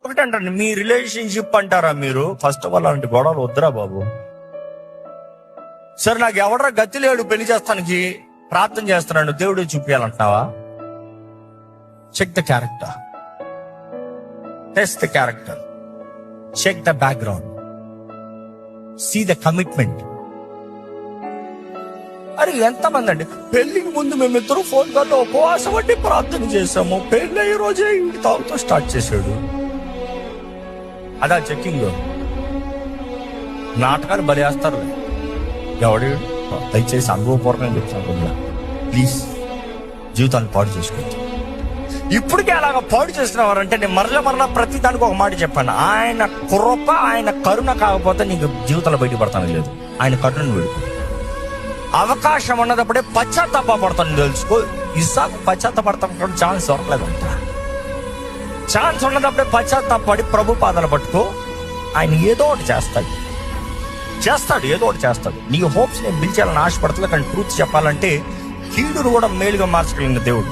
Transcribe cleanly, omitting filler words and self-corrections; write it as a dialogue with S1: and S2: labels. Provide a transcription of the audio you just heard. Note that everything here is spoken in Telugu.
S1: ఒకటంటారు, మీ రిలేషన్షిప్ అంటారా మీరు? ఫస్ట్ ఆఫ్ ఆల్ అలాంటి గొడవలు వద్దురా బాబు. సరే, నాకు ఎవడరా గతి లేడు పెళ్లి చేస్తానికి, ప్రార్థన చేస్తున్నాడు, దేవుడు చూపించాలంటున్నావా? Check the character, test the character, check the background, see the commitment. అరే ఎంతమంది అండి, పెళ్లికి ముందు మేమిద్దరు ఫోన్ కాల్లో ఉపవాసం అంటే ప్రార్థన చేసాము, పెళ్లి అయ్యే రోజే ఇంటి తాగుతూ స్టార్ట్ చేశాడు. అదా చెక్కింగ్. నాటకాలు బలివేస్తారు ఎవడు. దయచేసి అనుభవపూర్వకంగా చెప్తాను, ప్లీజ్ జీవితాన్ని పాడు చేసుకోవచ్చు. ఇప్పటికే అలాగ పాడు చేసినవారంటే నేను మరలా ప్రతి దానికి ఒక మాట చెప్పాను, ఆయన కృప ఆయన కరుణ కాకపోతే నీకు జీవితంలో బయటపడతాను లేదు. ఆయన కరుణను వేడుకో. అవకాశం ఉన్నదప్పుడే పశ్చాత్తాపడతాను తెలుసుకో. ఇసాకు పశ్చాత్తాపడతాం కూడా ఛాన్స్ దొరకలేదంట. ఛాన్స్ ఉన్నదప్పుడే పశ్చాత్తాపడి ప్రభు పాదాలు పట్టుకో. ఆయన ఏదో ఒకటి చేస్తాడు, ఏదో ఒకటి చేస్తాడు. నీ హోప్స్ నేను పిలిచేయాలని ఆశపడతలే, కానీ ట్రూత్ చెప్పాలంటే కీడును కూడా మేలుగా మార్చగలిగిన దేవుడు.